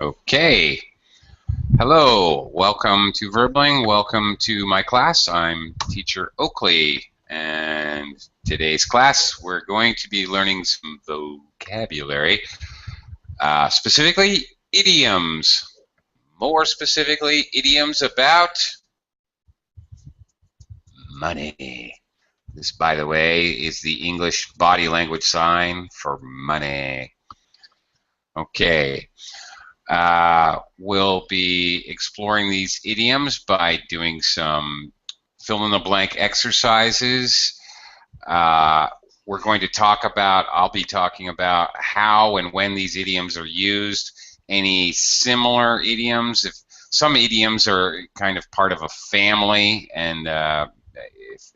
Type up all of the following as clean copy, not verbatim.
Okay. Hello. Welcome to Verbling. Welcome to my class. I'm teacher Oakley, and today's class we're going to be learning some vocabulary, specifically idioms. More specifically, idioms about money. This, by the way, is the English body language sign for money. Okay. We'll be exploring these idioms by doing some fill-in-the-blank exercises. We're going to talk about, I'll be talking about how and when these idioms are used, any similar idioms. If some idioms are kind of part of a family, and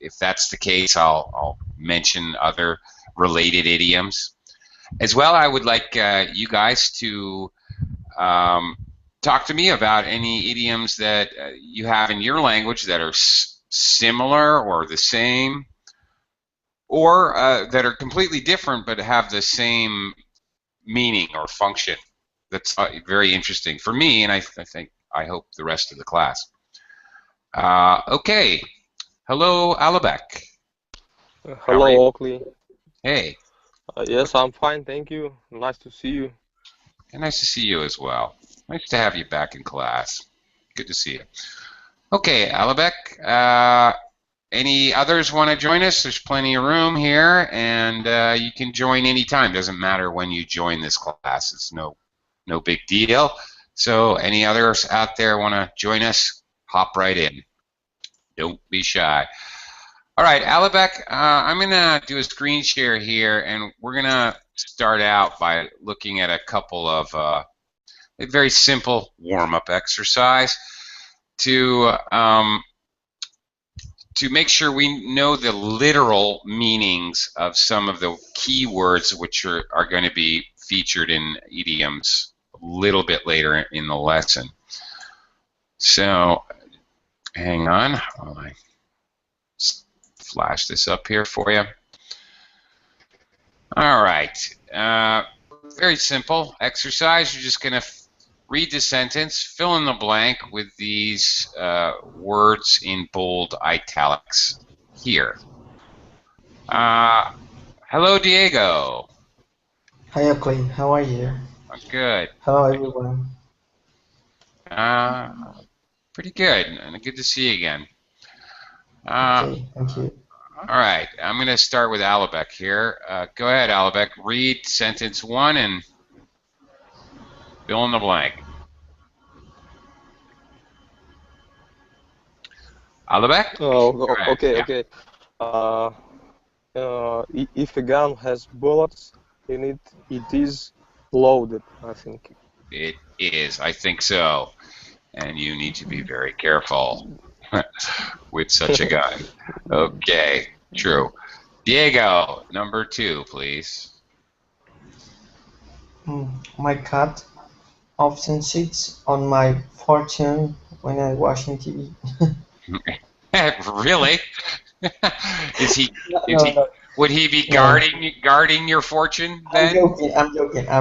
if that's the case, I'll mention other related idioms. As well, I would like you guys to talk to me about any idioms that you have in your language that are similar or the same, or that are completely different but have the same meaning or function. That's very interesting for me, and I hope the rest of the class. Okay. Hello, Alabek. Hello, Oakley. Hey. Yes, I'm fine, thank you. Nice to see you. And nice to see you as well. Nice to have you back in class. Good to see you. Okay, Alabek, any others want to join us? There's plenty of room here, and you can join anytime. Doesn't matter when you join this class. It's no big deal. So any others out there want to join us, hop right in. Don't be shy. All right, Alabek, I'm going to do a screen share here, and we're going to start out by looking at a couple of a very simple warm-up exercise to make sure we know the literal meanings of some of the key words which are going to be featured in idioms a little bit later in the lesson. So hang on while I flash this up here for you. All right. Very simple exercise. You're just going to read the sentence, fill in the blank with these words in bold italics here. Hello, Diego. Hi, Oakley. How are you? I'm good. Hello, everyone. Pretty good, and good to see you again. Okay, thank you. All right, I'm going to start with Alabek here. Go ahead, Alabek. Read sentence 1 and fill in the blank. Alabek? Okay. If a gun has bullets in it, it is loaded, I think. It is. I think so. And you need to be very careful with such a gun. Okay, true. Diego, number 2, please. My cat often sits on my fortune when I'm watching TV. Really? No. Would he be guarding your fortune then? I'm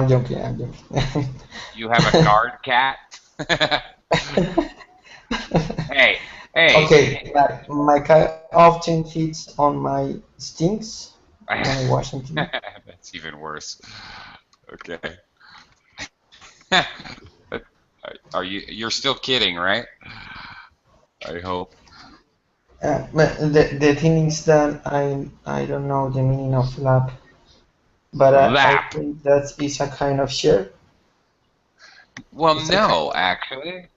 joking. You have a guard cat? Hey. Okay, my cat often sits on my stinks when I'm watching TV. That's even worse. Okay. You're still kidding, right? I hope. But the thing is that I don't know the meaning of lap, but I think that is a kind of share. Well, no, actually.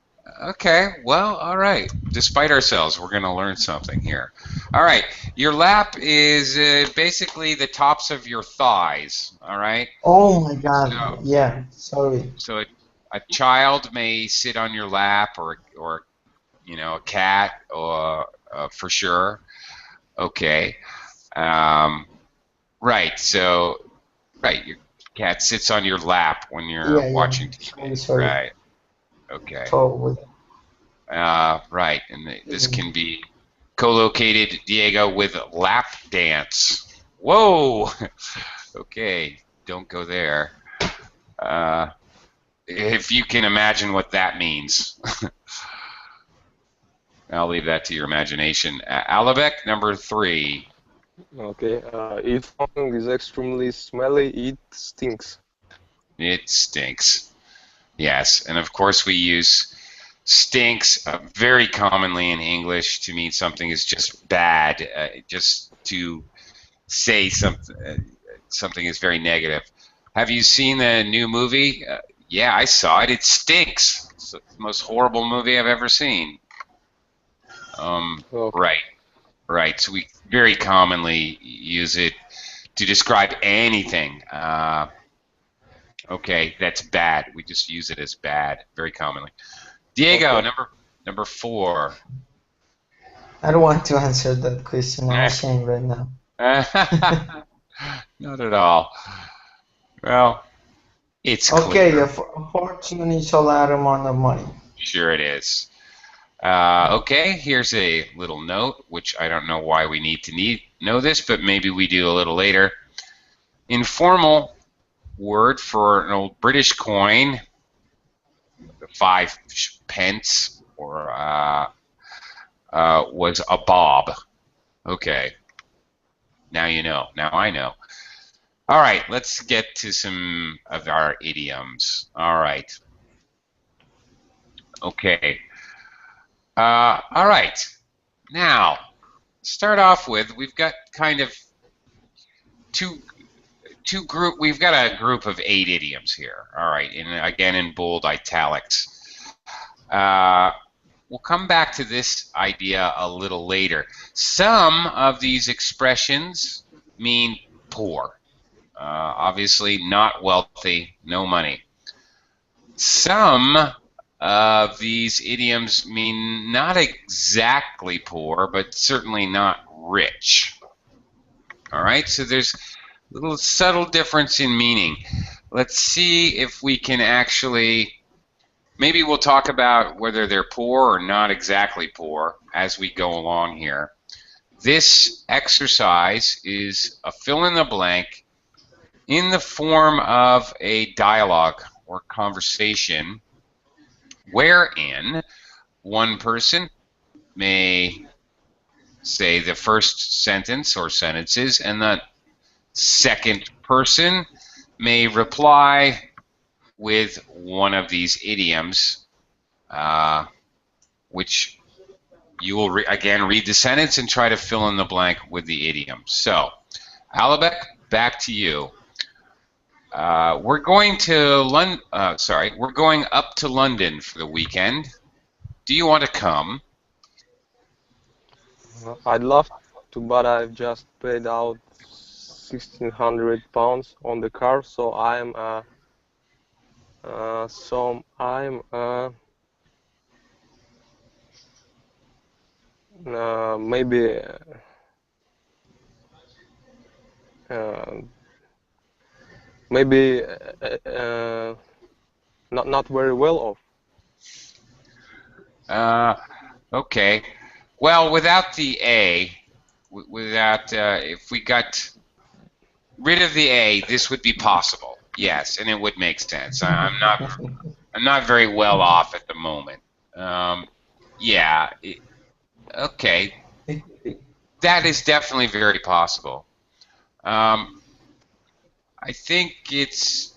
Okay, well, all right. Despite ourselves, we're going to learn something here. All right, your lap is basically the tops of your thighs, all right? Oh my God, yeah, sorry. So a child may sit on your lap, or you know, a cat, or for sure. Okay. Right, so, your cat sits on your lap when you're watching TV. Sorry. Right. Okay. Totally. Right, and this can be co-located, Diego, with lap dance. Whoa! Okay, don't go there. if you can imagine what that means. I'll leave that to your imagination. Alabek, number 3. Okay. If something is extremely smelly, it stinks. It stinks. Yes, and of course we use stinks very commonly in English to mean something is just bad, just to say something is very negative. Have you seen the new movie? Yeah, I saw it. It stinks. It's the most horrible movie I've ever seen. Okay. Right. So we very commonly use it to describe anything. Okay, that's bad. We just use it as bad very commonly. Diego, Okay. number 4. I don't want to answer that question. I'm ashamed right now. Not at all. Well, it's Okay, clear. a fortune is a lot amount of money. Sure it is. Okay, here's a little note, which I don't know why we need to know this, but maybe we do a little later. Informal word for an old British coin, 5 pence, or was a bob. Okay, now you know. Now I know. All right, let's get to some of our idioms. All right. Okay. All right. Now, start off with, we've got kind of we've got a group of 8 idioms here. All right, and again in bold italics. We'll come back to this idea a little later. Some of these expressions mean poor. Obviously not wealthy, no money. Some of these idioms mean not exactly poor, but certainly not rich. All right, so there's a little subtle difference in meaning. Let's see if we can actually, maybe we'll talk about whether they're poor or not exactly poor as we go along here. This exercise is a fill in the blank in the form of a dialogue or conversation wherein one person may say the first sentence or sentences, and the second person may reply with one of these idioms, which you will again read the sentence and try to fill in the blank with the idiom. So, Alabek, back to you. We're going to we're going up to London for the weekend. Do you want to come? I'd love to, but I've just paid out £1,600 on the car, so maybe uh, maybe not very well off. Okay. Well, without the A, if we got rid of the A, this would be possible. Yes, and it would make sense. I'm not very well off at the moment. Yeah. Okay. That is definitely very possible. I think it's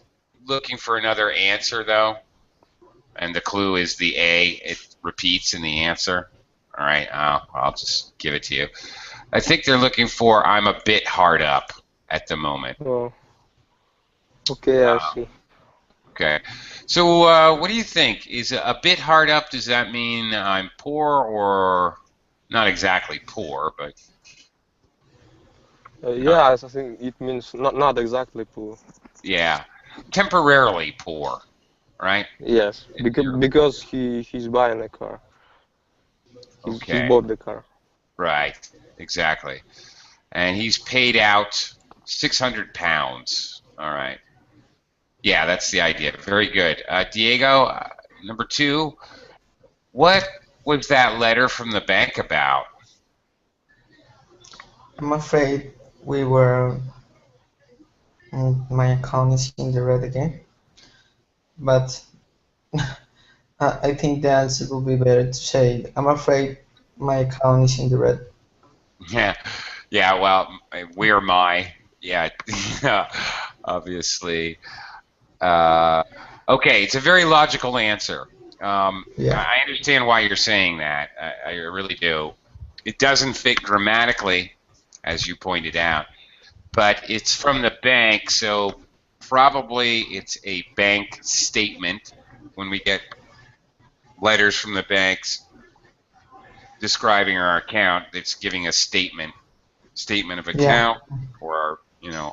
looking for another answer though, and the clue is the A. It repeats in the answer. All right, I'll just give it to you. I think they're looking for I'm a bit hard up at the moment. Oh, okay, I see. Okay. So what do you think? Is a bit hard up, does that mean I'm poor or not exactly poor, but... Yeah, I think it means not exactly poor. Yeah. Temporarily poor, right? Yes, because he's buying a car. He's bought the car. Right, exactly. And he's paid out £600. All right. Yeah, that's the idea. Very good. Diego, number 2, what was that letter from the bank about? I'm afraid my account is in the red again. But I think the answer would be better to say, I'm afraid my account is in the red. Yeah, yeah. Well, where my yeah, obviously. Uh, okay, it's a very logical answer. Yeah. I understand why you're saying that. I really do. It doesn't fit grammatically, as you pointed out, but it's from the bank, so probably it's a bank statement. When we get letters from the banks describing our account, it's giving a statement of Yeah. account, or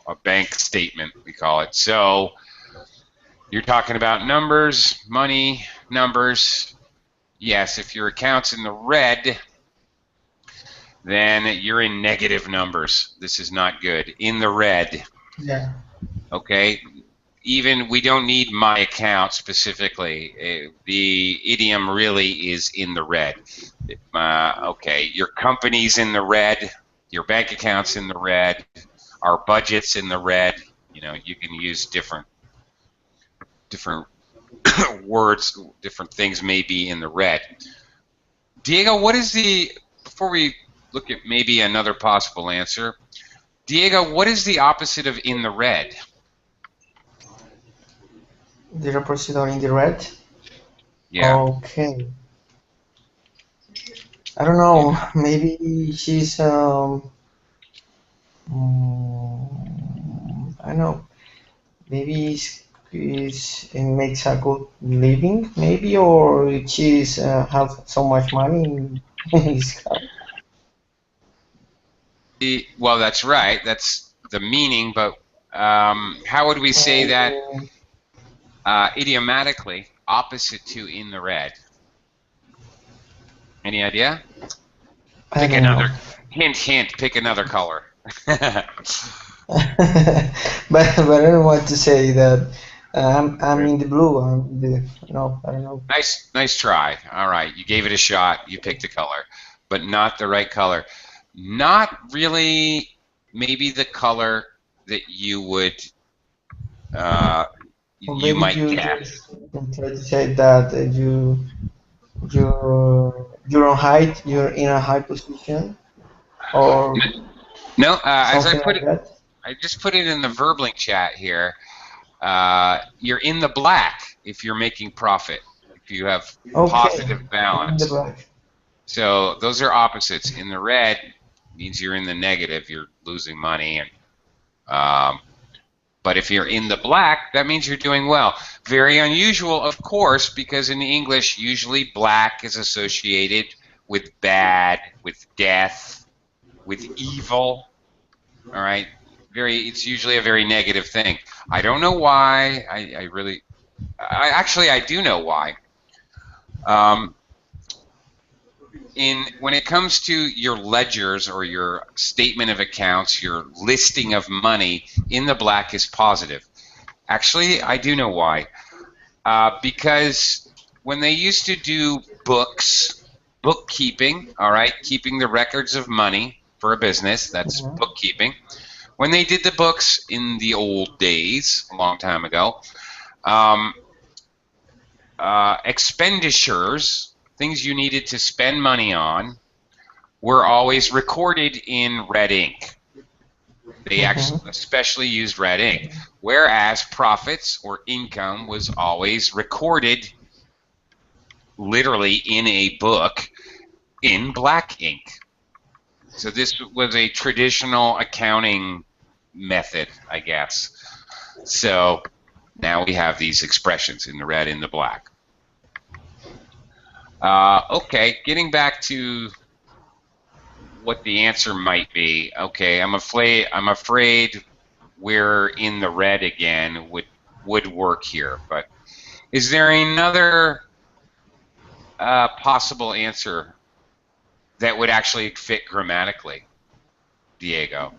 a bank statement, we call it. So you're talking about numbers, money, numbers. Yes, if your account's in the red, then you're in negative numbers. This is not good. In the red. Yeah. Okay? Even we don't need my account specifically. The idiom really is in the red. Okay, your company's in the red. Your bank account's in the red. Our budget's in the red. You can use different words, different things may be in the red. Diego, before we look at maybe another possible answer, Diego, what is the opposite of in the red? The repository in the red? Yeah. Okay. I don't know. Maybe she's I don't know. Maybe it makes a good living, maybe, or she's have so much money in his house. Well, that's right. That's the meaning, but how would we say that idiomatically, opposite to in the red? Any idea? I Pick don't know. another. Hint, hint. Pick another color. But I don't want to say that I'm in the blue. No, I don't know. Nice try. All right, you gave it a shot. You picked a color, but not the right color. Not really. Maybe the color that you would Or you maybe might you guess. just try to say that you you don't hide. You're in a high position or No, as something like that. I just put it in the Verbling chat here. You're in the black if you're making profit. If you have Okay, positive in the balance. black. So those are opposites. In the red means you're in the negative, you're losing money, and but if you're in the black, that means you're doing well. Very unusual, of course, because in English, usually black is associated with bad, with death, with evil. All right, it's usually a very negative thing. I don't know why. I do know why. When it comes to your ledgers or your statement of accounts, your listing of money, in the black is positive. Actually, I do know why. Because when they used to do bookkeeping, all right, keeping the records of money for a business, that's Mhm. bookkeeping. When they did the books in the old days, a long time ago, um, expenditures, things you needed to spend money on, were always recorded in red ink. They Mhm. especially used red ink, whereas profits or income was always recorded literally in a book in black ink. So this was a traditional accounting method, I guess. So now we have these expressions in the red, in the black. Okay, getting back to what the answer might be. Okay, I'm afraid we're in the red again. Would work here, but is there another possible answer that would actually fit grammatically, Diego?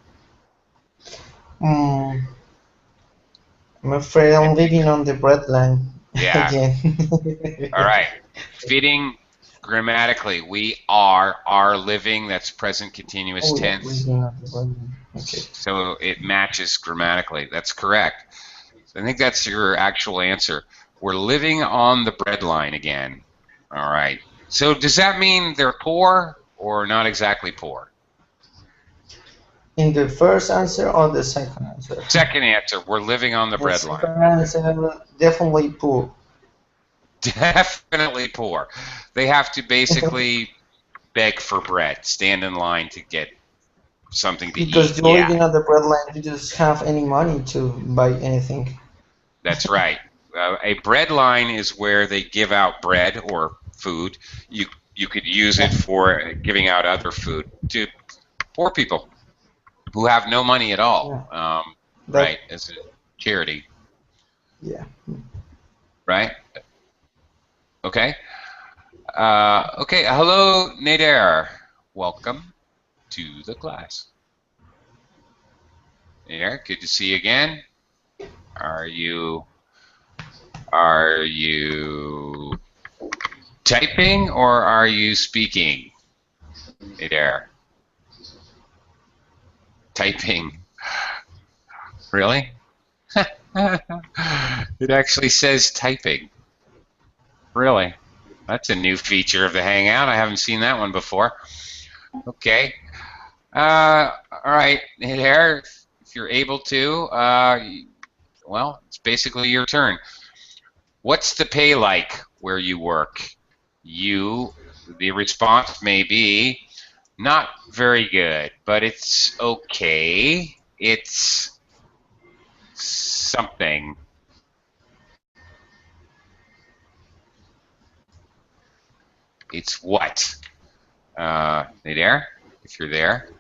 Mm, I'm afraid I'm living on the breadline Yeah. again. All right. Fitting grammatically, we are living. That's present continuous Oh yeah, tense. living on the breadline. Okay. So it matches grammatically. That's correct. So I think that's your actual answer. We're living on the breadline again. All right. So does that mean they're poor or not exactly poor? In the first answer or the second answer? Second answer, we're living on the The breadline. second answer, definitely poor. Definitely poor. They have to basically beg for bread, stand in line to get something to Because eat. you're Yeah, living on the breadline, you just have any money to buy anything. that's right. A bread line is where they give out bread or food. You could use it Yeah, for giving out other food to poor people who have no money at yeah, all, that, right, as a charity, yeah. right? Okay. Okay. Hello, Nader. Welcome to the class. Nader, good to see you again. Are you typing or are you speaking? Nader. Typing. Really? It actually says typing. Really? That's a new feature of the Hangout. I haven't seen that one before. Okay. All right, Nader, if you're able to, well, it's basically your turn. What's the pay like where you work? The response may be not very good, but it's okay. It's something. It's what? Nader, if you're there.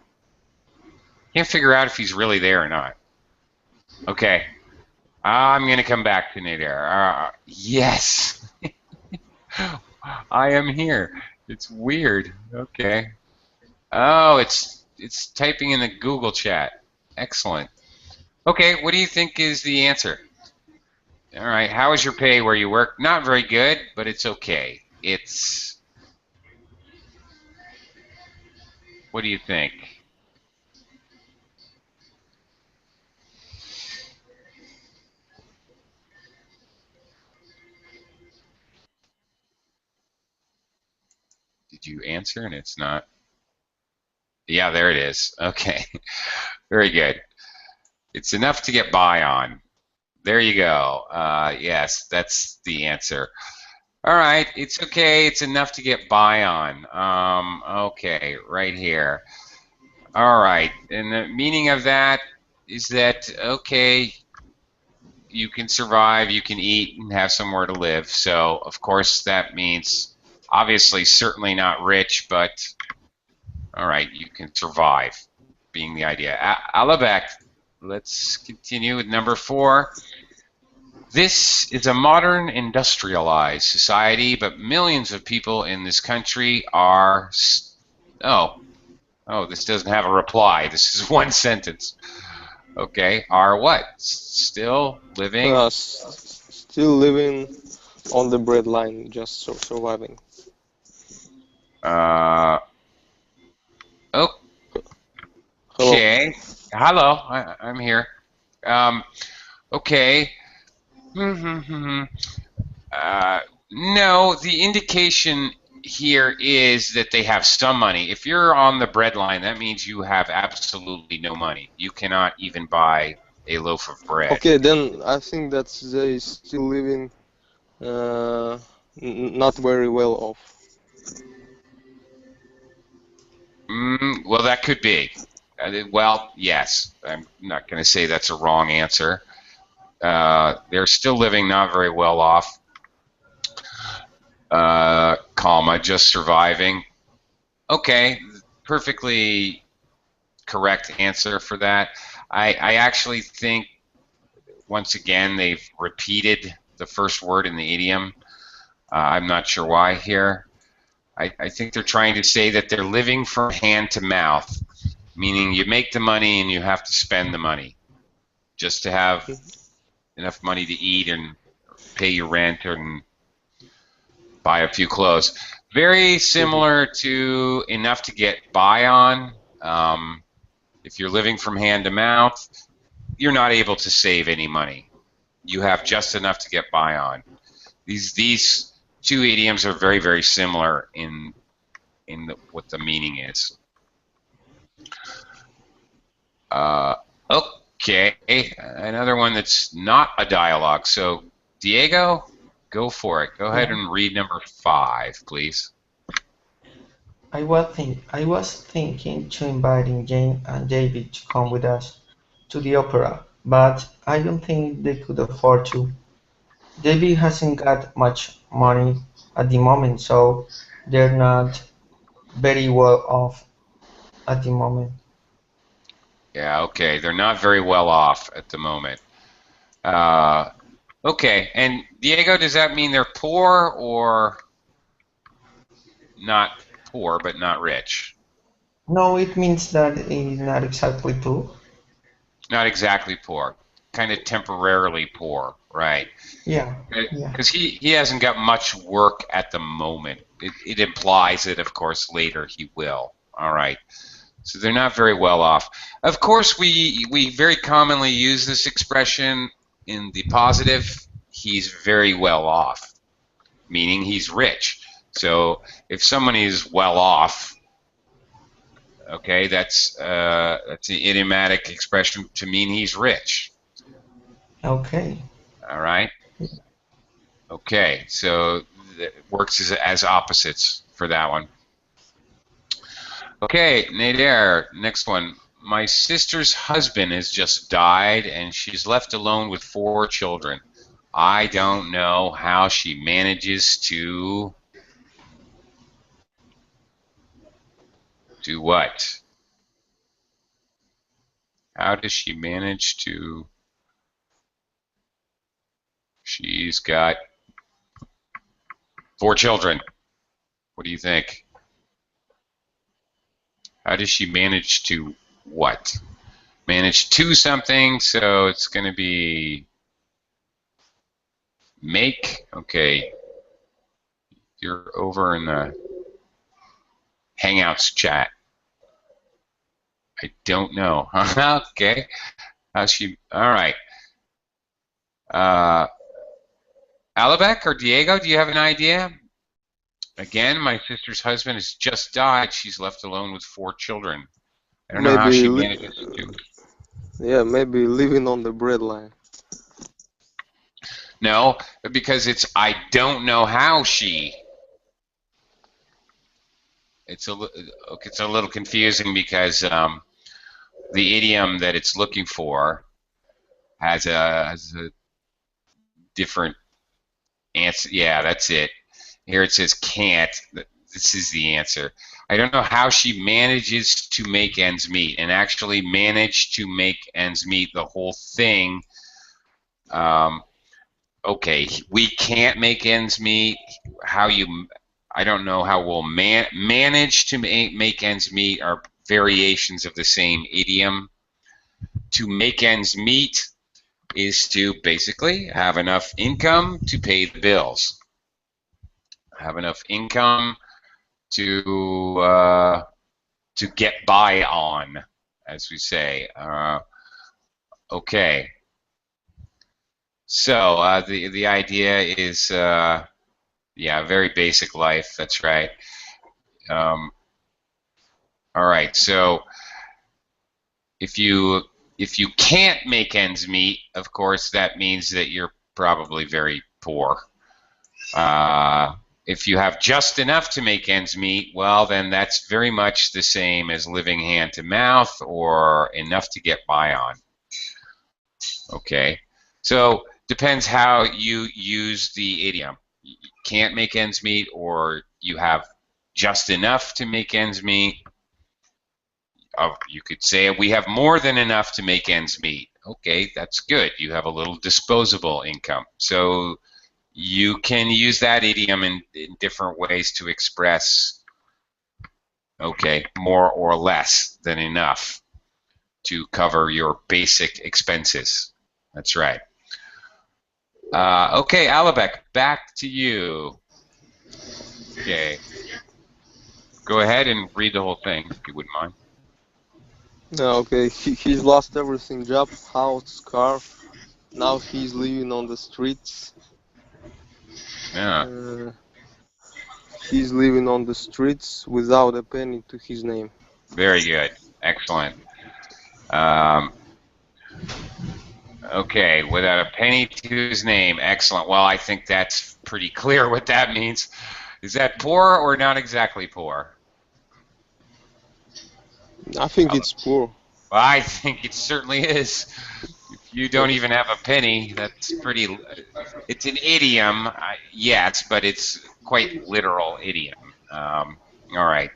Can't figure out if he's really there or not. Okay. I'm going to come back to Nader. Yes. I am here. It's weird. Okay. Oh, it's typing in the Google chat. Excellent. Okay, what do you think is the answer? All right, how is your pay where you work? Not very good, but it's okay. What do you think? Did you answer and it's not? Yeah, there it is. Okay, very good. It's enough to get by on. There you go. Yes, that's the answer. All right, it's okay. It's enough to get by on. Okay, right here. All right, and the meaning of that is that, okay, you can survive, you can eat, and have somewhere to live. So, of course, that means obviously certainly not rich, but all right, you can survive, being the idea. Alabek, let's continue with number 4. This is a modern industrialized society, but millions of people in this country are. Oh, this doesn't have a reply. This is one sentence. Okay, are what? Still living? Still living on the breadline, just surviving. Uh, Hello. okay. Hello, I'm here. Okay. No, the indication here is that they have some money. If you're on the breadline, that means you have absolutely no money. You cannot even buy a loaf of bread. Okay, then I think that they still living not very well off. Well, that could be. Well, yes. I'm not going to say that's a wrong answer. They're still living not very well off, comma, just surviving. Okay, perfectly correct answer for that. I actually think, once again, they've repeated the first word in the idiom. I'm not sure why here. I think they're trying to say that they're living from hand to mouth, meaning you make the money and you have to spend the money just to have enough money to eat and pay your rent and buy a few clothes. Very similar to enough to get by on. If you're living from hand to mouth, you're not able to save any money. you have just enough to get by on. These two idioms are very, very similar in what the meaning is. Okay, another one that's not a dialogue. So, Diego, go for it. Go ahead Yeah. and read number 5, please. I was thinking to inviting Jane and David to come with us to the opera, but I don't think they could afford to. David hasn't got much money at the moment, so they're not very well off at the moment. Yeah, okay. They're not very well off at the moment. Okay, and Diego, does that mean they're poor or not poor but not rich? No, it means that it's not exactly poor. Not exactly poor, kind of temporarily poor, right? Yeah, yeah. Because he hasn't got much work at the moment. It implies that, of course, later he will. All right. So they're not very well off. Of course, we very commonly use this expression in the positive. He's very well off, meaning he's rich. So if someone is well off, okay, that's an idiomatic expression to mean he's rich. Okay. All right. Okay, so it works as opposites for that one. Okay, Nader, next one. My sister's husband has just died and she's left alone with 4 children. I don't know how she manages to do what? How does she manage to? She's got 4 children. What do you think? How does she manage to what? Manage to something, so it's going to be make. Okay, you're over in the Hangouts chat. I don't know. Okay. How's she? All right. Alabek or Diego, do you have an idea? Again, my sister's husband has just died. She's left alone with 4 children. I don't know how Maybe, she manages to. yeah, maybe living on the breadline. No, because it's I don't know how she. It's a little confusing because the idiom that it's looking for has a different answer. Yeah, that's it. Here it says can't. This is the answer. I don't know how she manages to make ends meet, and actually manage to make ends meet. The whole thing. Okay, we can't make ends meet. How you? I don't know how we'll manage to make ends meet are variations of the same idiom. To make ends meet is to basically have enough income to pay the bills. Have enough income to get by on, as we say. Okay. So the idea is yeah, very basic life. That's right. All right. So if you can't make ends meet, of course, that means that you're probably very poor. If you have just enough to make ends meet, well, then that's very much the same as living hand to mouth or enough to get by on. Okay, so depends how you use the idiom. You can't make ends meet, or you have just enough to make ends meet. You could say we have more than enough to make ends meet. Okay, that's good. You have a little disposable income. So you can use that idiom in different ways to express, okay, more or less than enough to cover your basic expenses. That's right. Okay, Alabek, back to you. Okay. Go ahead and read the whole thing, if you wouldn't mind. Yeah, okay, he's lost everything: job, house, car. Now he's living on the streets. Yeah. He's living on the streets without a penny to his name. Very good. Excellent. Um, okay, without a penny to his name. Excellent. Well, I think that's pretty clear what that means. Is that poor or not exactly poor? I think it's poor. Well, I think it certainly is. If you don't even have a penny, that's pretty. It's an idiom, yes, but it's quite literal idiom. All right.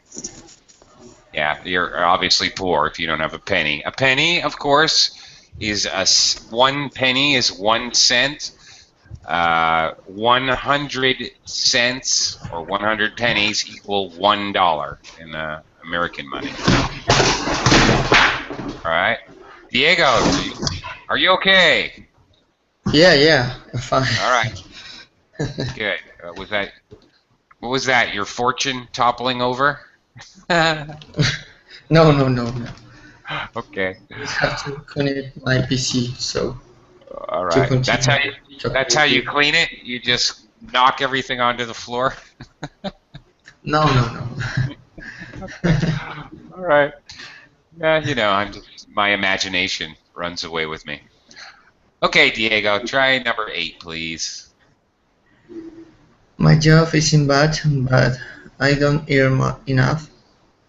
Yeah, you're obviously poor if you don't have a penny. A penny, of course, is 1 penny is 1 cent. 100 cents or 100 pennies equal $1 in American money. All right, Diego, are you okay? Yeah, fine. All right, good. What was that? Your fortune toppling over? No. Okay. I have to connect my PC, so All to right. continue talking That's how with you you. clean it. You just knock everything onto the floor. No. All right. Yeah, my imagination runs away with me. Okay, Diego, try number 8, please. My job isn't bad, but I don't earn enough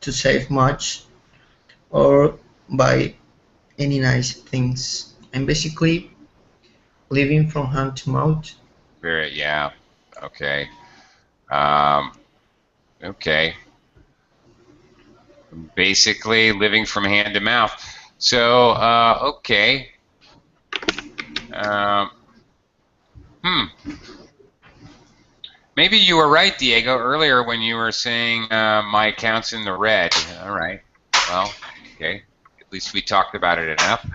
to save much or buy any nice things. I'm basically living from hand to mouth. Yeah. Okay. Um, okay. Basically, living from hand to mouth. So, okay. Um, Maybe you were right, Diego, earlier when you were saying my account's in the red. All right. Well, okay. At least we talked about it enough.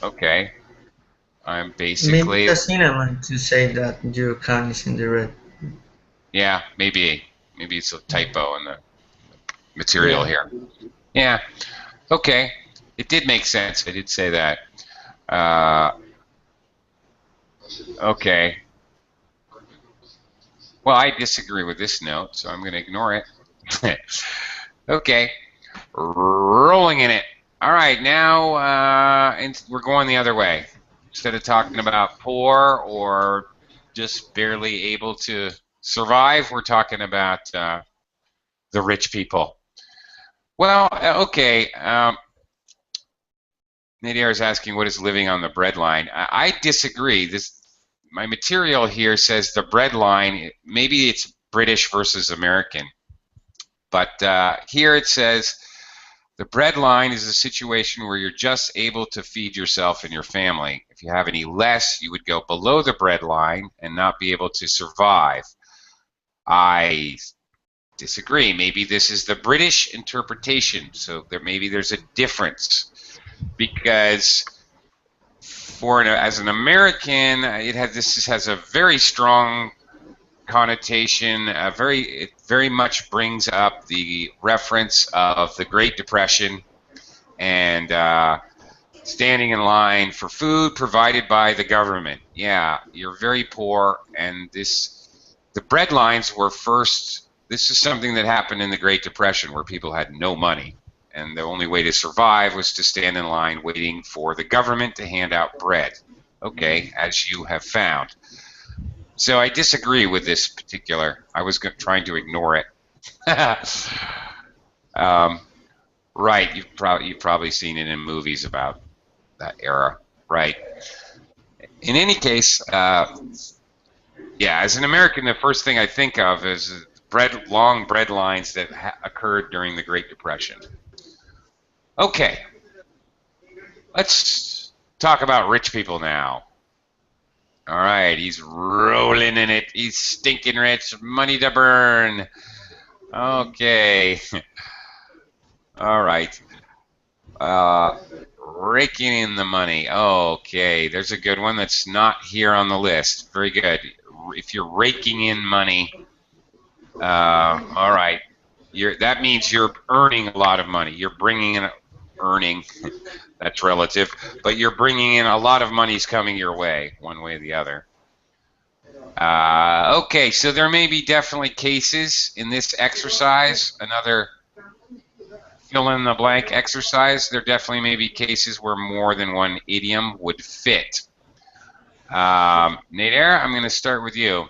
Okay. I'm Maybe basically, a cinnamon to say that your account is in the red. yeah, maybe it's a typo in the material Yeah. here. Yeah. Okay. It did make sense. I did say that. Okay. Well, I disagree with this note, so I'm going to ignore it. Okay. Rolling in it. All right, now and we're going the other way. Instead of talking about poor or just barely able to survive, we're talking about the rich people. Well, okay. Nadir is asking what is living on the breadline. I disagree. My material here says the breadline. Maybe it's British versus American, but here it says the breadline is a situation where you're just able to feed yourself and your family. If you have any less, you would go below the breadline and not be able to survive. I disagree. Maybe this is the British interpretation, so maybe there's a difference because as an American, this has a very strong connotation. It very much brings up the reference of the Great Depression and standing in line for food provided by the government. Yeah, you're very poor, and the bread lines were first. This is something that happened in the Great Depression where people had no money, and the only way to survive was to stand in line waiting for the government to hand out bread. Okay, as you have found. So I disagree with this particular. I was trying to ignore it. Right, you've probably seen it in movies about that era, right? In any case, yeah, as an American, the first thing I think of is long bread lines that occurred during the Great Depression. Okay, let's talk about rich people now. All right, he's rolling in it. He's stinking rich, money to burn. Okay. All right. Raking in the money. Okay, there's a good one that's not here on the list. Very good. If you're raking in money, all right, that means you're earning a lot of money. You're bringing in earning. That's relative, but you're bringing in a lot of money's coming your way, one way or the other. Okay, so there may be definitely cases in this exercise, another fill-in-the-blank exercise. There definitely may be cases where more than one idiom would fit. Nader, I'm going to start with you.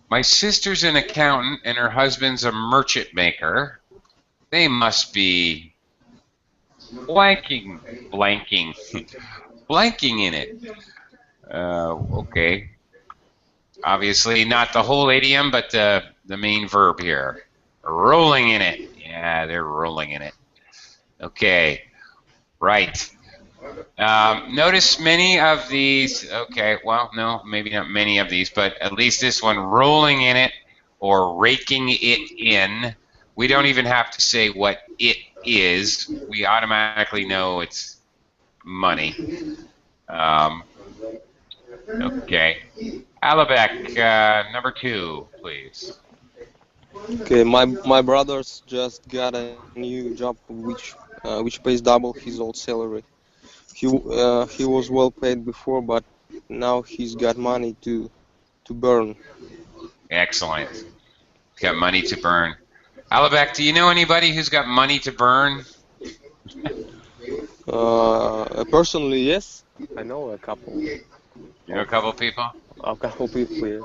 My sister's an accountant and her husband's a merchant maker. They must be blanking in it. Okay. Obviously not the whole idiom, but the main verb here. Rolling in it. Yeah, they're rolling in it. Okay. Right. Notice many of these, okay, well, no, maybe not many of these, but at least this one, rolling in it or raking it in. We don't even have to say what it is. We automatically know it's money. Okay. Alabek, number 2, please. Okay, my brother's just got a new job which pays double his old salary. He was well paid before, but now he's got money to burn. Excellent. Got money to burn. Alabek, do you know anybody who's got money to burn? Personally, yes, I know a couple. You know a couple people? A couple people, yeah.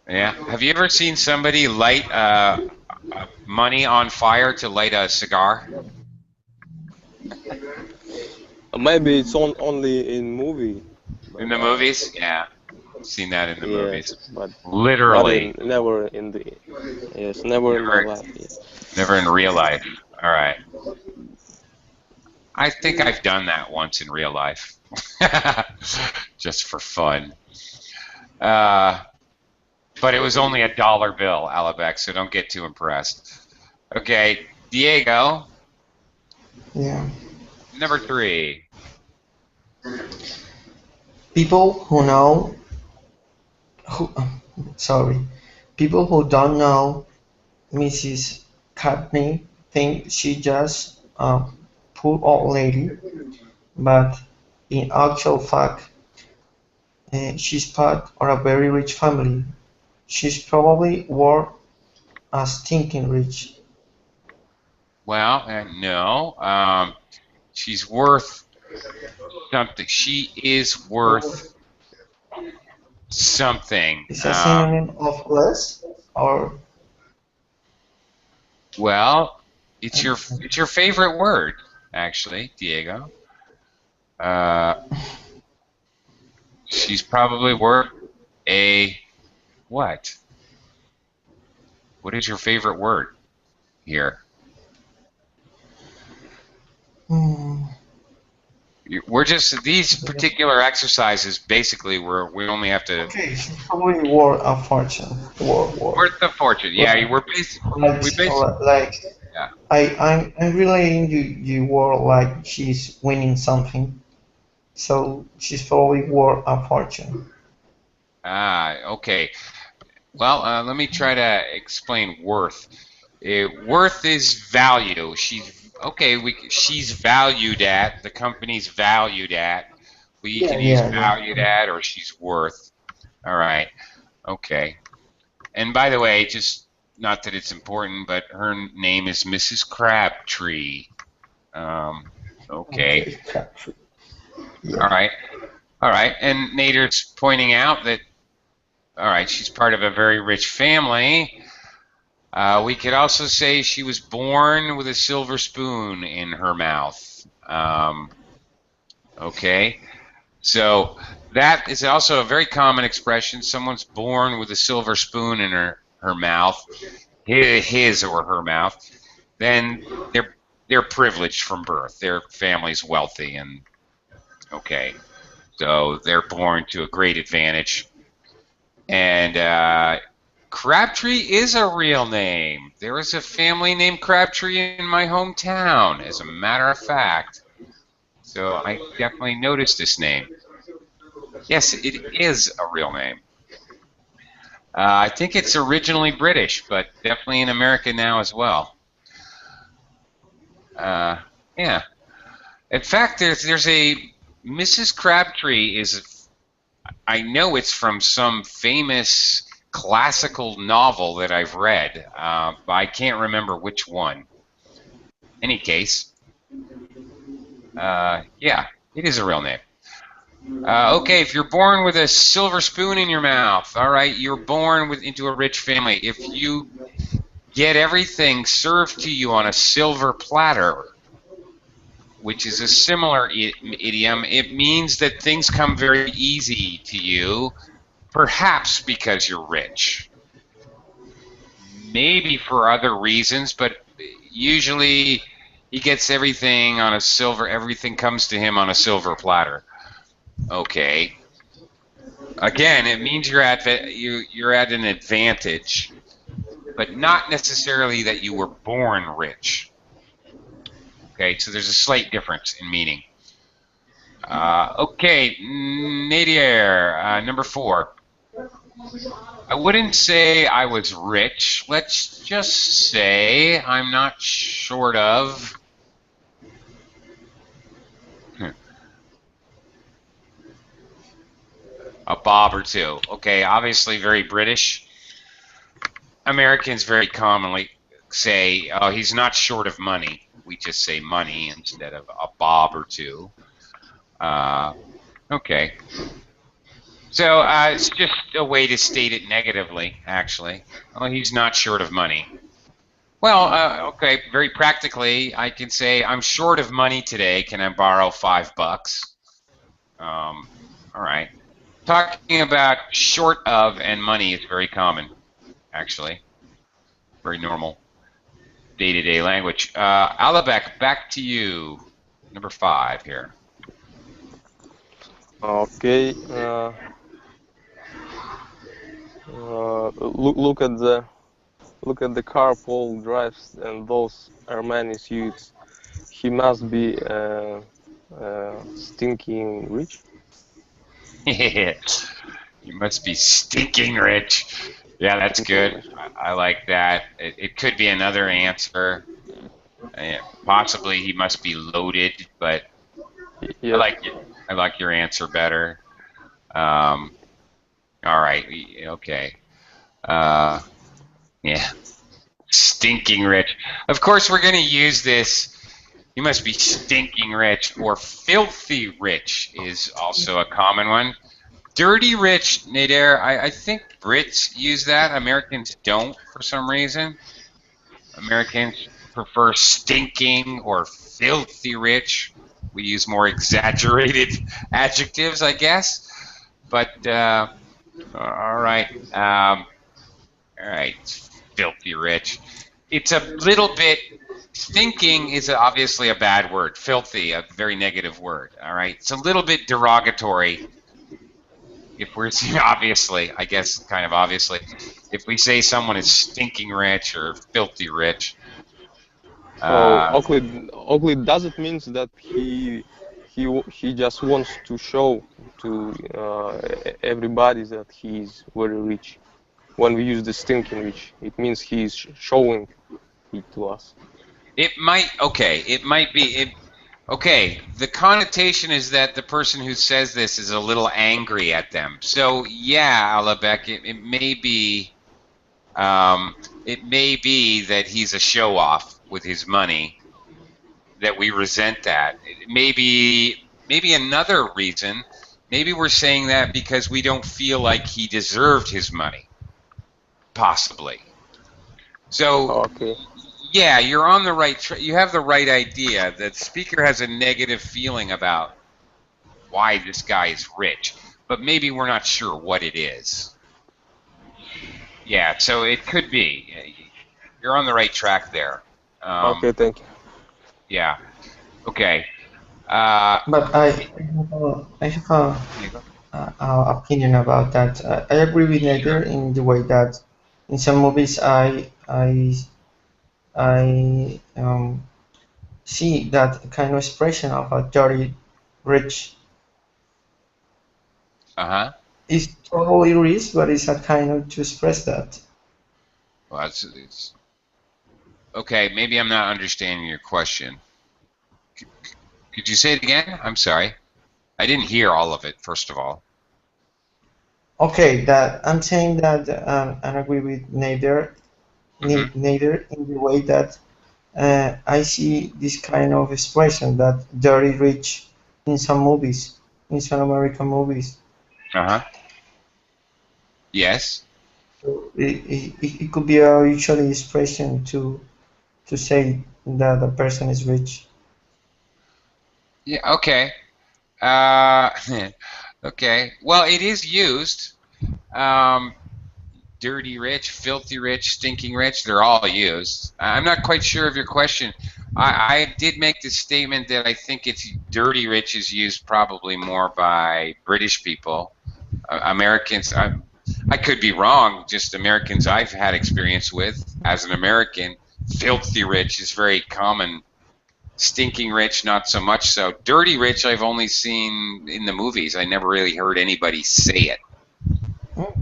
Yeah. Have you ever seen somebody light money on fire to light a cigar? Maybe it's only in movie. In the movies? Yeah. I've seen that in the movies. But Literally. never in the never in my life. Yes. Never in real life. All right. I think I've done that once in real life. Just for fun. But it was only a dollar bill, Alabek, so don't get too impressed. Okay, Diego. Yeah. Number 3. People who know, who, sorry, people who don't know Mrs. Courtney think she just a poor old lady, but in actual fact, she's part of a very rich family. She's probably worth a stinking rich. Well, no. She's worth something. She is worth something. Is a synonym of less or Well, it's your favorite word, actually, Diego. She's probably worth a what? What is your favorite word here? hmm, We're just these particular exercises. Basically, we only have to okay? She's probably worth a fortune. worth the fortune. Yeah, Like, we basically like yeah. I'm relating you were like she's winning something, so she's probably worth a fortune. Okay. Well, let me try to explain worth. Worth is value. She's valued at. The company's valued at. We Yeah, can use yeah, yeah. valued at or she's worth. All right. Okay. And by the way, just not that it's important, but her name is Mrs. Crabtree. Okay. Okay, Capri. All Yeah. right. All right. And Nader's pointing out that, all right, she's part of a very rich family. We could also say she was born with a silver spoon in her mouth. Okay. So that is also a very common expression. Someone's born with a silver spoon in her mouth, his or her mouth. Then they're privileged from birth. Their family's wealthy, and okay, so they're born to a great advantage. And Crabtree is a real name. There is a family named Crabtree in my hometown, as a matter of fact. So I definitely noticed this name. Yes, it is a real name. I think it's originally British, but definitely in America now as well. Yeah. In fact, there's a Mrs. Crabtree is, I know it's from some famous classical novel that I've read, but I can't remember which one. Any case, yeah, it is a real name. Okay, if you're born with a silver spoon in your mouth, all right, you're born into a rich family. If you get everything served to you on a silver platter, which is a similar idiom, it means that things come very easy to you, perhaps because you're rich. Maybe for other reasons, but usually he gets everything on a silver, everything comes to him on a silver platter. Okay. Again, it means you're at an advantage, but not necessarily that you were born rich. Okay, so there's a slight difference in meaning. Okay, Nadir, number 4. I wouldn't say I was rich. Let's just say I'm not short of. A bob or two. Okay, obviously very British. Americans very commonly say, oh, he's not short of money. We just say money instead of a bob or two. Okay. So it's just a way to state it negatively, actually. Oh, he's not short of money. Well, okay, very practically, I can say, I'm short of money today. Can I borrow $5? All right. Talking about short of and money is very common, actually. Very normal day-to-day language. Alabek, back to you. Number 5 here. Okay. Look at the car Paul drives and those Armani suits. He must be stinking rich. You must be stinking rich. Yeah, that's good. I like that. It could be another answer. Possibly he must be loaded, but Yes. I like your answer better. All right. Okay. Yeah. Stinking rich. Of course, we're going to use this. You must be stinking rich, or filthy rich is also a common one. Dirty rich, Nader, I think Brits use that. Americans don't for some reason. Americans prefer stinking or filthy rich. We use more exaggerated adjectives, I guess. But all right, filthy rich. It's a little bit. Stinking is obviously a bad word. Filthy, a very negative word. All right, it's a little bit derogatory. If we're obviously, I guess, kind of obviously, if we say someone is stinking rich or filthy rich. So ugly does it mean that he just wants to show to everybody that he is very rich? When we use the stinking rich, it means he is showing it to us. It might. Okay, it might be. Okay, the connotation is that the person who says this is a little angry at them. So yeah, Alabek, it may be. It may be that he's a show-off with his money. That we resent that. Maybe another reason. Maybe we're saying that because we don't feel like he deserved his money. Possibly. So. Okay. Yeah, you're on the right track. You have the right idea. The speaker has a negative feeling about why this guy is rich, but maybe we're not sure what it is. Yeah, so it could be. You're on the right track there. Okay, thank you. Yeah. Okay. But I have a opinion about that. I agree with Nader in the way that in some movies I see that kind of expression of a dirty rich Uh-huh. is totally rich, but it's a kind of to express that. Well, it's okay. Maybe I'm not understanding your question. Could you say it again? I'm sorry. I didn't hear all of it, first of all. Okay, that I'm saying that I agree with Hmm. neither in the way that I see this kind of expression that dirty rich in some movies, in some American movies. Uh-huh. Yes. So it could be a usually expression to say that a person is rich. Yeah, okay. Uh, okay. Well, it is used. Um, dirty rich, filthy rich, stinking rich, they're all used. I'm not quite sure of your question. I did make the statement that I think it's dirty rich is used probably more by British people. Americans, I could be wrong, just Americans I've had experience with as an American. Filthy rich is very common. Stinking rich, not so much so. Dirty rich, I've only seen in the movies. I never really heard anybody say it. Hmm.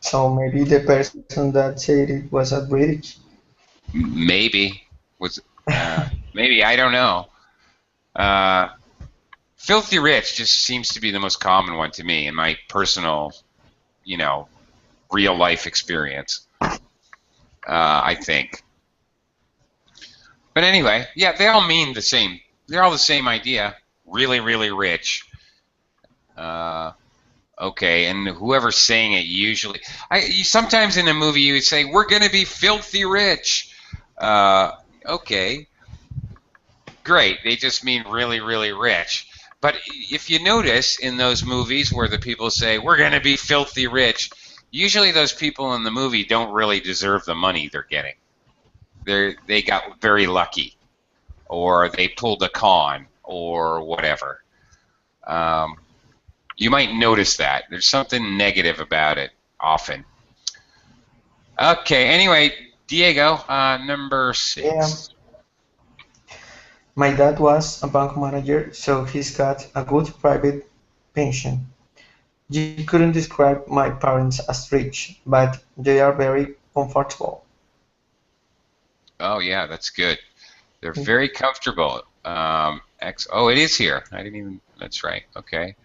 So maybe the person that said it was a British. Maybe was maybe I don't know. Uh, filthy rich just seems to be the most common one to me in my personal, you know, real life experience. I think. But anyway, yeah, they all mean the same. They're all the same idea. Really, really rich. Uh, okay, and whoever's saying it usually, sometimes in a movie you would say we're going to be filthy rich. Uh, okay, great. They just mean really, really rich. But if you notice in those movies where the people say we're going to be filthy rich, usually those people in the movie don't really deserve the money they're getting. They got very lucky, or they pulled a con, or whatever. Um, you might notice that there's something negative about it often. Okay. Anyway, Diego, number Yeah, 6. my dad was a bank manager, so he's got a good private pension. You couldn't describe my parents as rich, but they are very comfortable. Oh yeah, that's good. They're very comfortable. Oh, it is here. I didn't even. That's right. Okay.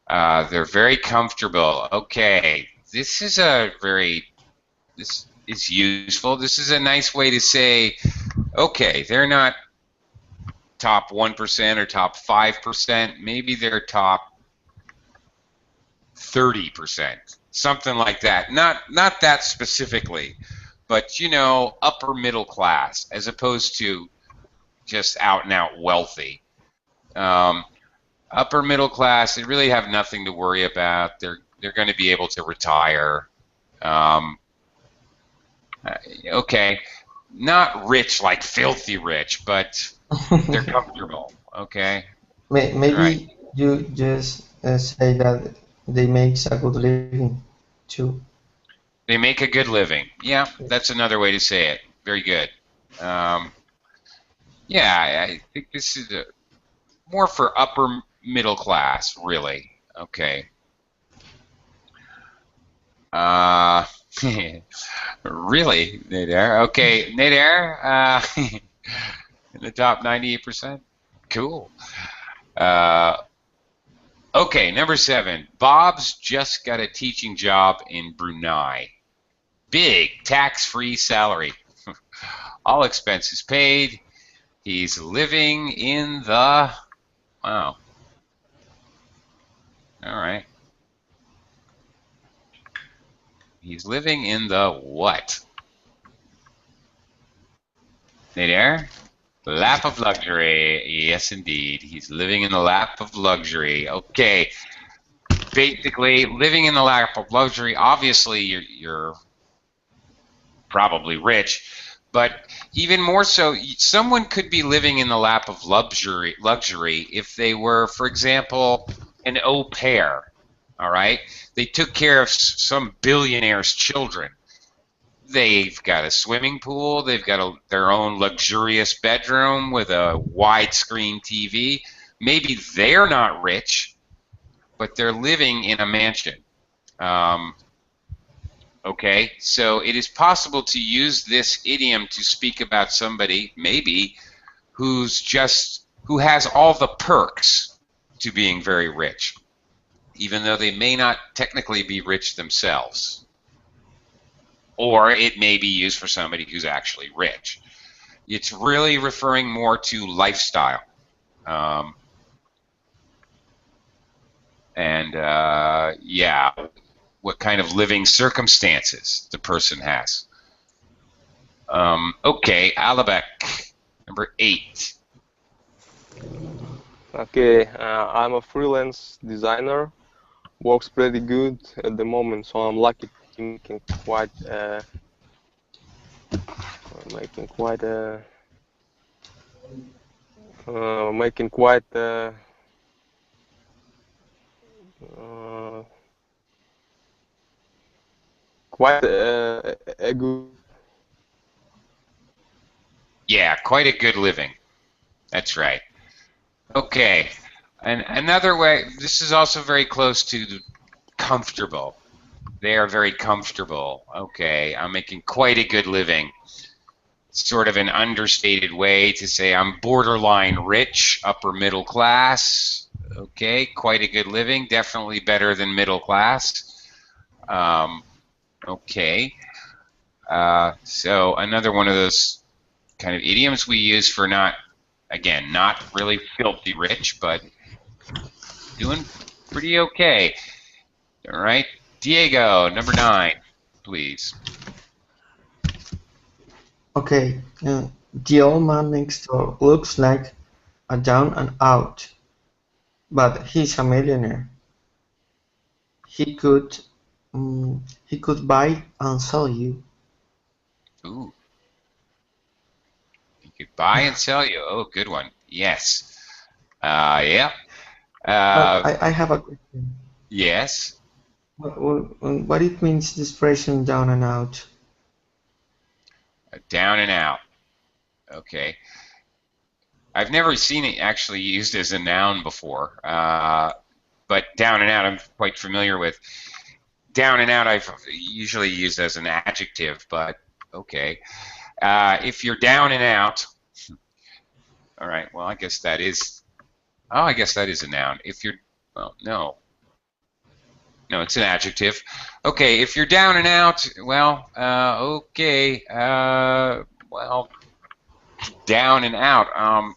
They're very comfortable. Okay. This is useful. This is a nice way to say, okay, they're not top 1% or top 5%. Maybe they're top 30%. Something like that. Not that specifically, but upper middle class as opposed to just out and out wealthy. Um, upper middle class, they really have nothing to worry about. They're going to be able to retire. Um, okay, not rich like filthy rich, but they're comfortable. Okay, all right. Maybe you just say that they make a good living too. They make a good living. Yeah, that's another way to say it. Very good. Um, yeah, I think this is more for upper middle class, really. Okay. Uh, really, Nader? Okay, Nader, in the top 98%? Cool. Uh, okay, number 7. Bob's just got a teaching job in Brunei. Big tax-free salary. All expenses paid. He's living in the... Wow. All right. He's living in the what? Nader? Lap of luxury. Yes, indeed. He's living in the lap of luxury. Okay. Basically, living in the lap of luxury, obviously you're probably rich, but even more so, someone could be living in the lap of luxury if they were, for example, an au pair. All right? They took care of some billionaire's children. They've got a swimming pool. They've got their own luxurious bedroom with a widescreen TV. Maybe they're not rich, but they're living in a mansion. Um, okay, so it is possible to use this idiom to speak about somebody, maybe, who has all the perks to being very rich, even though they may not technically be rich themselves. Or it may be used for somebody who's actually rich. It's really referring more to lifestyle. Yeah, what kind of living circumstances the person has. Okay, Alabek, number 8. Okay, I'm a freelance designer. Works pretty good at the moment, so I'm lucky making quite making quite making quite quite a good. Yeah, quite a good living. That's right. Okay, and another way, this is also very close to comfortable. They are very comfortable. Okay, I'm making quite a good living. Sort of an understated way to say I'm borderline rich, upper middle class. Okay, quite a good living. Definitely better than middle class. Okay, so another one of those kind of idioms we use for not, again, not really filthy rich, but doing pretty okay. All right, Diego, number 9, please. Okay, the old man next door looks like a down and out, but he's a millionaire. He could, he could buy and sell you. Ooh, you could buy and sell you. Oh, good one. Yes. Yeah. But Uh, I have a question. yes. What it means this expression down and out? Down and out. Okay. I've never seen it actually used as a noun before, but down and out I'm quite familiar with. Down and out I've usually used as an adjective, but okay. If you're down and out, all right, well, I guess that is, oh, I guess that is a noun. If you're, well, no. No, it's an adjective. Okay, if you're down and out, well, okay, well, down and out.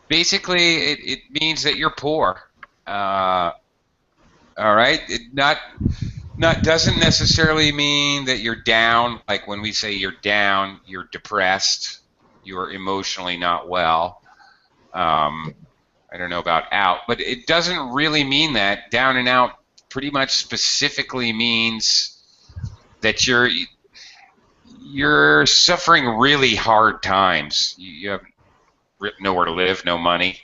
Basically, it means that you're poor. All right, it not doesn't necessarily mean that you're down. Like when we say you're down, you're depressed, you're emotionally not well. I don't know about out, but it doesn't really mean that. Down and out pretty much specifically means that you're suffering really hard times. You have nowhere to live, no money.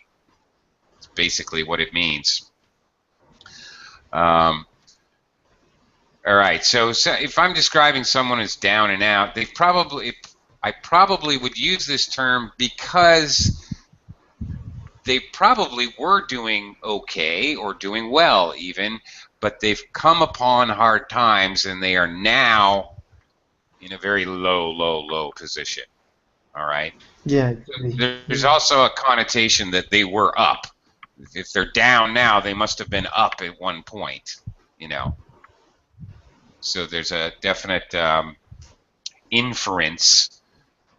It's basically what it means. All right, so if I'm describing someone as down and out, I probably would use this term because they probably were doing okay or doing well even, but they've come upon hard times and they are now in a very low position. All right. Yeah, There's also a connotation that they were up. If they're down now, they must have been up at one point, you know. So there's a definite inference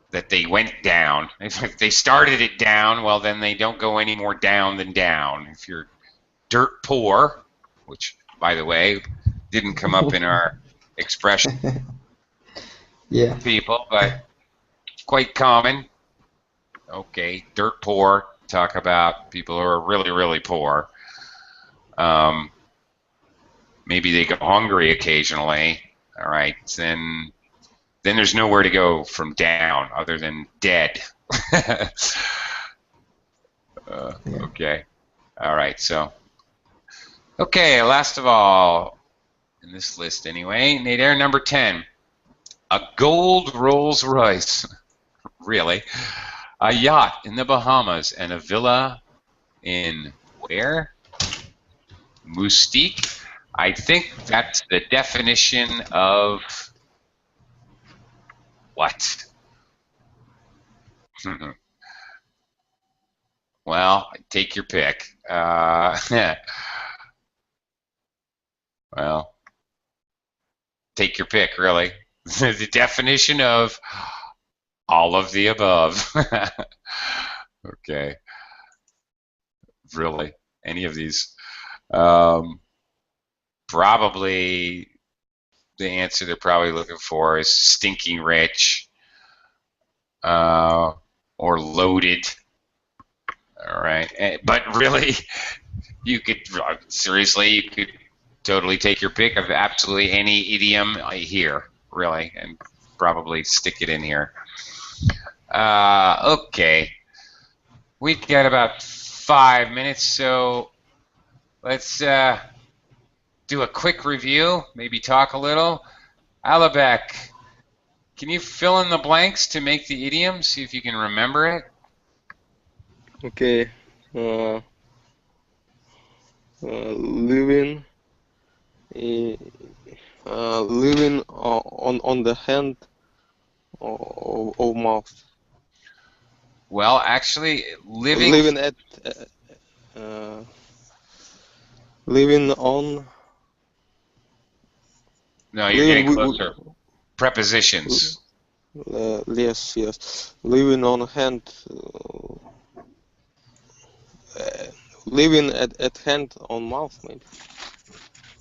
that they went down. If they started it down, well, then they don't go any more down than down. If you're dirt poor, which, by the way, didn't come up in our expression, yeah, people, but quite common. Okay, dirt poor. Talk about people who are really poor. Maybe they go hungry occasionally. All right, then there's nowhere to go from down other than dead. Okay. All right. So, okay. Last of all, in this list anyway, Nader, number 10. A gold Rolls Royce. Really? A yacht in the Bahamas and a villa in where? Moustique. I think that's the definition of what? Well, take your pick. Well, take your pick, really. The definition of all of the above. Okay, really, any of these. Probably the answer they're probably looking for is stinking rich or loaded. All right, but really, you could seriously, you could totally take your pick of absolutely any idiom here, really, and probably stick it in here. Okay, we've got about 5 minutes, so let's do a quick review, maybe talk a little. Alabek, can you fill in the blanks to make the idiom? See if you can remember it. Okay. Living, living on the hand of mouth. Well, actually, living. Living at living on. No, you're Living. getting closer. Prepositions. Yes, yes. Living on hand. Living at hand on mouth, maybe.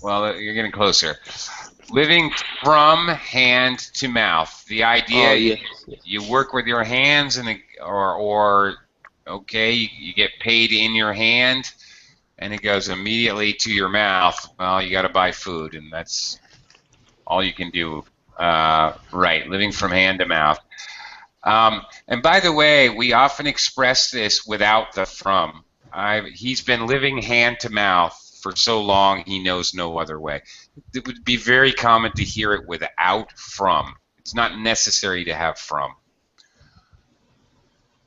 Well, you're getting closer. Living from hand to mouth. The idea Yes, you work with your hands or okay, you get paid in your hand and it goes immediately to your mouth. Well, you got to buy food and that's all you can do. Right, living from hand to mouth. And by the way, we often express this without the from. He's been living hand to mouth for so long he knows no other way. It would be very common to hear it without from. It's not necessary to have from.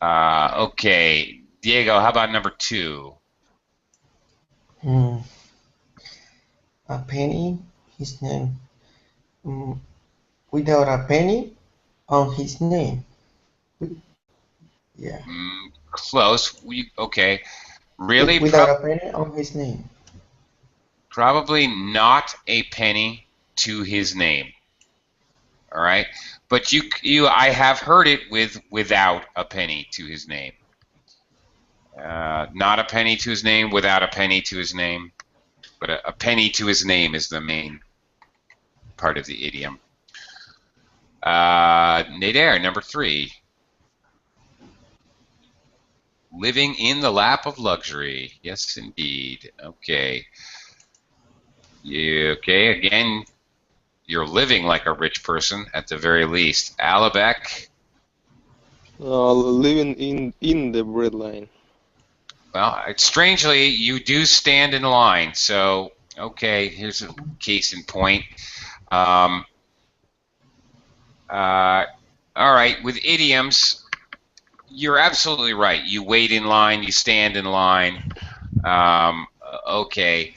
Okay, Diego, how about number 2? A penny, his name. Without a penny on his name. Yeah. Close. Okay. Really? Without a penny on his name. Probably not a penny to his name. All right, but I have heard it without a penny to his name. Not a penny to his name, without a penny to his name, but a penny to his name is the main part of the idiom. Nader, number 3. Living in the lap of luxury. Yes, indeed. Okay. Okay, again, you're living like a rich person at the very least. Alabek. Living in the breadline. Well, strangely, you do stand in line. So, okay, here's a case in point. All right, with idioms, you're absolutely right. You wait in line, you stand in line. Okay.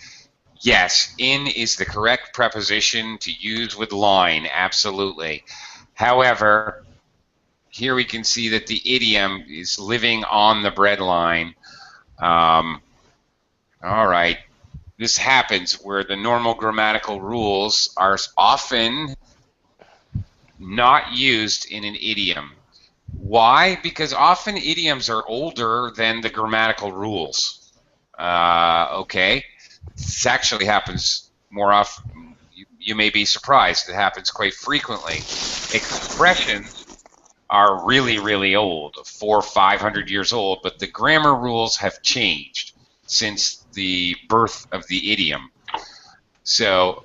Yes, in is the correct preposition to use with line, absolutely. However, here we can see that the idiom is living on the breadline. All right, this happens where the normal grammatical rules are often not used in an idiom. Why? Because often idioms are older than the grammatical rules. Okay. This actually happens more often. You may be surprised. It happens quite frequently. Expressions are really, really old, 400 or 500 years old, but the grammar rules have changed since the birth of the idiom. So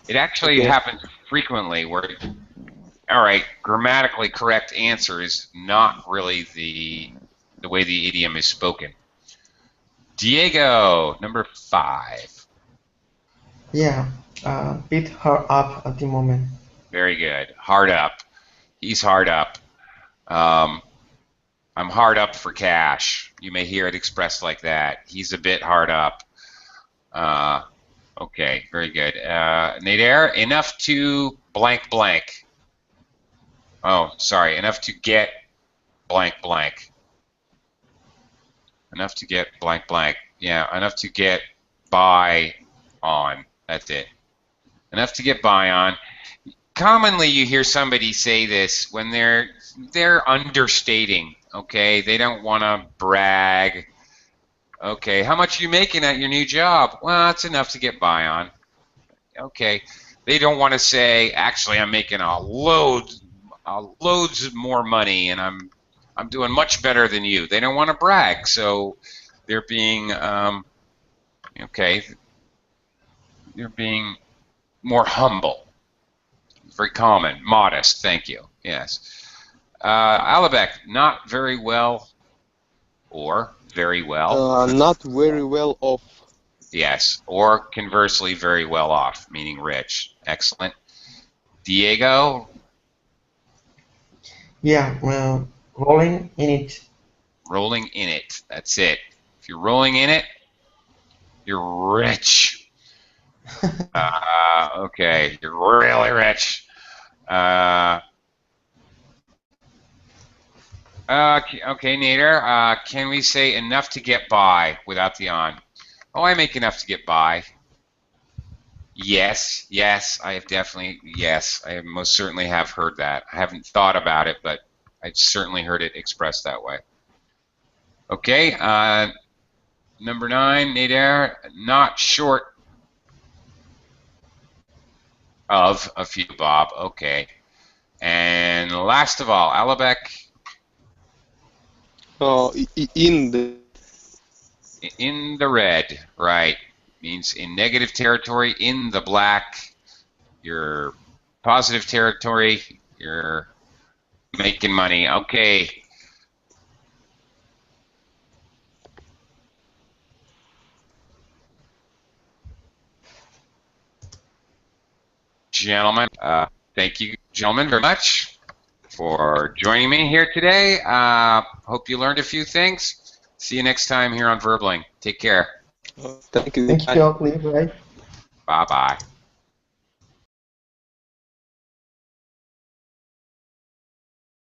it actually happens frequently where, all right, grammatically correct answer is not really the way the idiom is spoken. Diego, number 5. Yeah, beat her up at the moment. Very good. Hard up. He's hard up. I'm hard up for cash. You may hear it expressed like that. He's a bit hard up. Okay, very good. Nader, enough to blank blank. Oh, sorry, enough to get blank blank. Enough to get blank blank. Yeah, enough to get by on. That's it. Enough to get by on. Commonly, you hear somebody say this when they're understating. Okay, they don't want to brag. Okay, how much are you making at your new job? Well, it's enough to get by on. Okay, they don't want to say, actually, I'm making loads more money, and I'm doing much better than you. They don't want to brag, so they're being okay. They're being more humble. Very common, modest. Thank you. Yes. Alabek, not very well or very well. Not very well off. Yes, or conversely, very well off, meaning rich. Excellent. Diego, Yeah, rolling in it. rolling in it. That's it. If you're rolling in it, you're rich. Okay, you're really rich. Okay, Nader, can we say enough to get by without the on? Oh, I make enough to get by. Yes, yes, I have definitely, yes, I most certainly have heard that. I haven't thought about it, but I certainly heard it expressed that way. Okay, number 9, Nader, not short of a few, Bob. Okay. And last of all, Alabek, In the in the red, right? Means in negative territory, in the black, you're positive territory, you're making money. Okay. Gentlemen, thank you, gentlemen, very much for joining me here today. Hope you learned a few things. See you next time here on Verbling. Take care. thank you. Thank you, Oakley. Bye. Bye-bye.